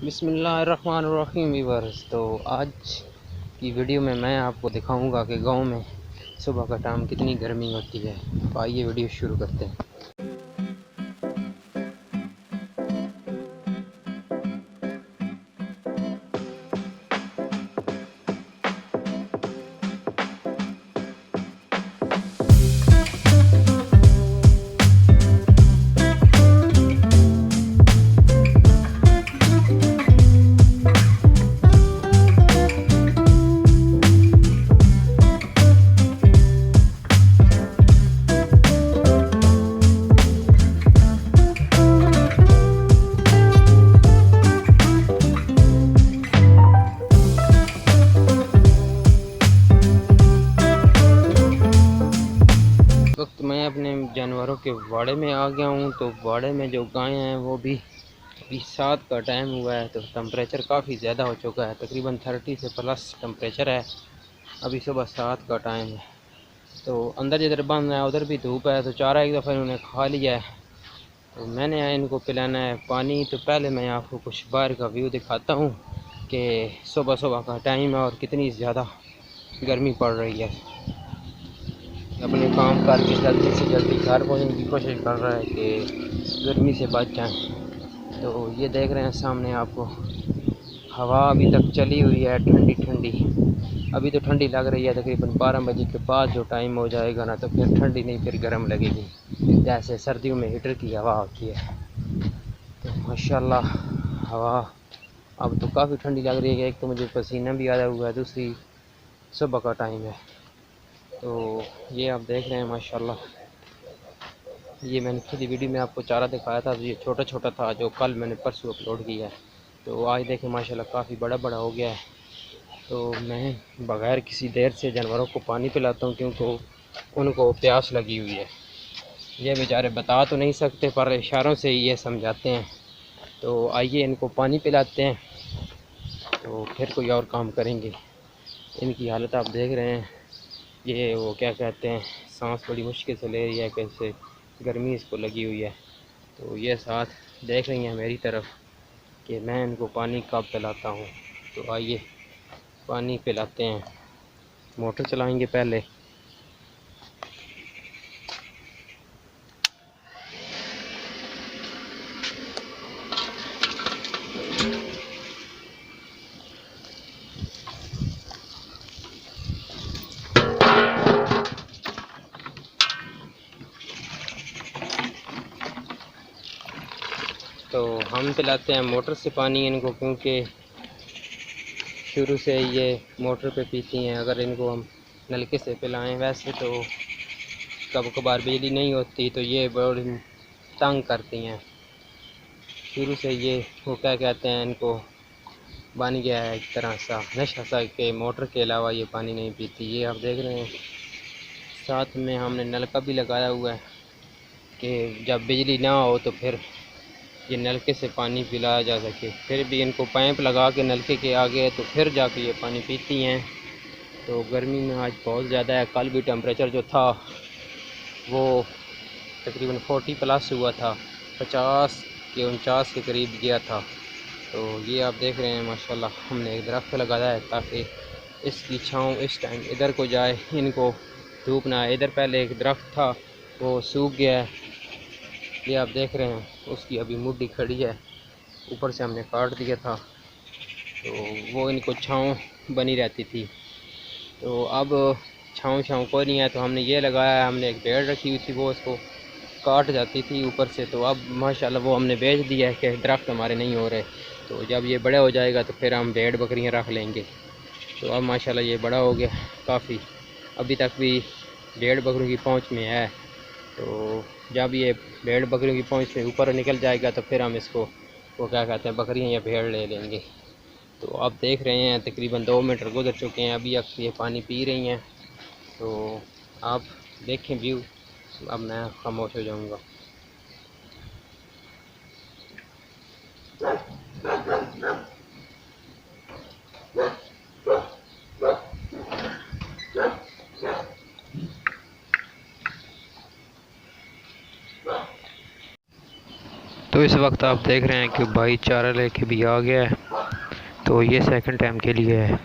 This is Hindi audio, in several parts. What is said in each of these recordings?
बिस्मिल्लाहिर्रहमानिर्रहीम वीवर्स। तो आज की वीडियो में मैं आपको दिखाऊंगा कि गांव में सुबह का टाइम कितनी गर्मी होती है। तो आइए वीडियो शुरू करते हैं। वक्त मैं अपने जानवरों के बाड़े में आ गया हूँ। तो बाड़े में जो गायें हैं वो भी अभी 7 का टाइम हुआ है। तो टम्परेचर काफ़ी ज़्यादा हो चुका है, तकरीबन 30 से प्लस टम्परेचर है। अभी सुबह 7 का टाइम है। तो अंदर जिधर बंद है उधर भी धूप है। तो चारा एक दफ़ा इन्होंने खा लिया है। तो मैंने इनको पिलाना है पानी। तो पहले मैं आपको कुछ बाहर का व्यू दिखाता हूँ कि सुबह सुबह का टाइम है और कितनी ज़्यादा गर्मी पड़ रही है। अपने काम करके जल्दी से जल्दी घर पहुँचने की कोशिश कर रहा है कि गर्मी से बच जाएं। तो ये देख रहे हैं सामने आपको हवा अभी तक चली हुई है, ठंडी ठंडी। अभी तो ठंडी लग रही है, तकरीबन 12 बजे के बाद जो टाइम हो जाएगा ना तो फिर ठंडी नहीं, फिर गर्म लगेगी, जैसे सर्दियों में हीटर की हवा होती है। तो माशाल्लाह हवा अब तो काफ़ी ठंडी लग रही है। एक तो मुझे पसीना भी आया हुआ है, दूसरी सुबह का टाइम है। तो ये आप देख रहे हैं माशाल्लाह। ये मैंने पिछली वीडियो में आपको चारा दिखाया था, ये छोटा छोटा था जो कल मैंने परसों अपलोड किया है। तो आज देखें माशाल्लाह काफ़ी बड़ा बड़ा हो गया है। तो मैं बग़ैर किसी देर से जानवरों को पानी पिलाता हूँ, क्योंकि उनको प्यास लगी हुई है। ये बेचारे बता तो नहीं सकते पर इशारों से ये समझाते हैं। तो आइए इनको पानी पिलाते हैं, तो फिर कोई और काम करेंगे। इनकी हालत आप देख रहे हैं। ये वो क्या कहते हैं, सांस बड़ी मुश्किल से ले रही है, कैसे गर्मी इसको लगी हुई है। तो ये साथ देख रही हैं मेरी तरफ कि मैं इनको पानी कब पिलाता हूँ। तो आइए पानी पिलाते हैं। मोटर चलाएंगे पहले। तो हम पिलाते हैं मोटर से पानी इनको, क्योंकि शुरू से ये मोटर पे पीती हैं। अगर इनको हम नलके से पिलाएं, वैसे तो कभी कभार बिजली नहीं होती तो ये बड़ी तंग करती हैं। शुरू से ये वो क्या कहते हैं, इनको बन गया है एक तरह सा नशा सा कि मोटर के अलावा ये पानी नहीं पीती। ये आप देख रहे हैं साथ में हमने नलका भी लगाया हुआ है कि जब बिजली ना हो तो फिर ये नलके से पानी पिलाया जा सके। फिर भी इनको पाइप लगा के नलके के आगे तो फिर जाके ये पानी पीती हैं। तो गर्मी में आज बहुत ज़्यादा है। कल भी टेम्परेचर जो था वो तकरीबन 40 प्लस हुआ था, 50 के 49 के करीब गया था। तो ये आप देख रहे हैं माशाल्लाह हमने एक दरख्त लगाया है ताकि इसकी छाँव इस टाइम इधर को जाए, इनको धूप ना आए। इधर पहले एक दरख्त था वो सूख गया है, ये आप देख रहे हैं। उसकी अभी मुड्डी खड़ी है, ऊपर से हमने काट दिया था तो वो इनको छाँव बनी रहती थी। तो अब छाँव कोई नहीं है तो हमने ये लगाया है। हमने एक पेड़ रखी हुई थी वो उसको काट जाती थी ऊपर से। तो अब माशाल्लाह वो हमने बेच दिया है कि दरख्त हमारे नहीं हो रहे। तो जब ये बड़ा हो जाएगा तो फिर हम भेड़ बकरियाँ रख लेंगे। तो अब माशाल्लाह ये बड़ा हो गया काफ़ी, अभी तक भी भेड़ बकरियों की पहुंच में है। तो जब ये भेड़ बकरियों की पहुंच से ऊपर निकल जाएगा तो फिर हम इसको वो क्या कहते हैं बकरियाँ या भेड़ ले लेंगे। तो आप देख रहे हैं तकरीबन 2 मीटर गुजर चुके हैं, अभी अब ये पानी पी रही हैं। तो आप देखें व्यू। अब मैं खामोश हो जाऊंगा। तो इस वक्त आप देख रहे हैं कि भाई चारा लेके भी आ गया है, तो ये सेकंड टाइम के लिए है।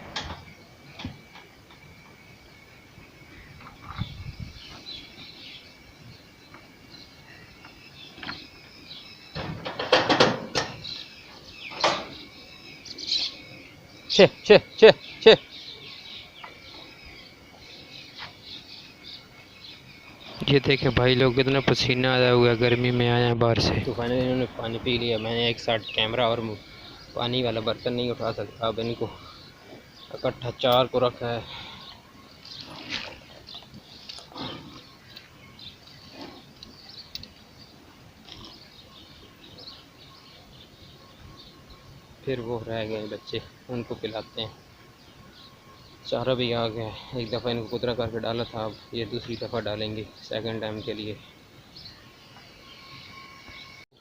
छे छे छे छे ये देखे भाई लोग कितना पसीना आया हुआ है, गर्मी में आए हैं बाहर से। तो फाइनली इन्होंने पानी पी लिया। मैंने एक साइड कैमरा और पानी वाला बर्तन नहीं उठा सकता, अब इनको इकट्ठा चार को रखा है। फिर वो रह गए बच्चे, उनको पिलाते हैं। चारा भी आ गया है, एक दफ़ा इनको कुतरा करके डाला था, अब ये दूसरी दफ़ा डालेंगे सेकंड टाइम के लिए।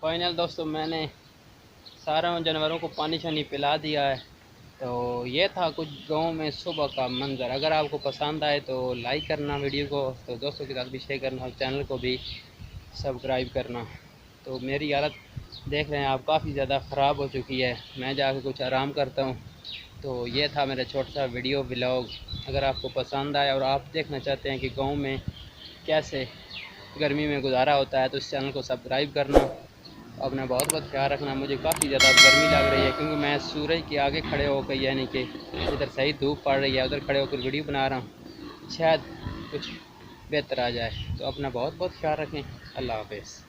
फाइनल दोस्तों मैंने सारे जानवरों को पानी शानी पिला दिया है। तो ये था कुछ गांव में सुबह का मंज़र। अगर आपको पसंद आए तो लाइक करना वीडियो को, तो दोस्तों के साथ भी शेयर करना और चैनल को भी सब्सक्राइब करना। तो मेरी हालत देख रहे हैं आप, काफ़ी ज़्यादा ख़राब हो चुकी है। मैं जाके कुछ आराम करता हूँ। तो ये था मेरा छोटा सा वीडियो व्लॉग। अगर आपको पसंद आए और आप देखना चाहते हैं कि गाँव में कैसे गर्मी में गुजारा होता है, तो इस चैनल को सब्सक्राइब करना। अपना बहुत बहुत ख्याल रखना। मुझे काफ़ी ज़्यादा गर्मी लग रही है क्योंकि मैं सूरज के आगे खड़े होकर, यानी कि इधर सही धूप पड़ रही है, उधर खड़े होकर वीडियो बना रहा हूँ। शायद कुछ बेहतर आ जाए। तो अपना बहुत बहुत ख्याल रखें। अल्लाह हाफ़िज़।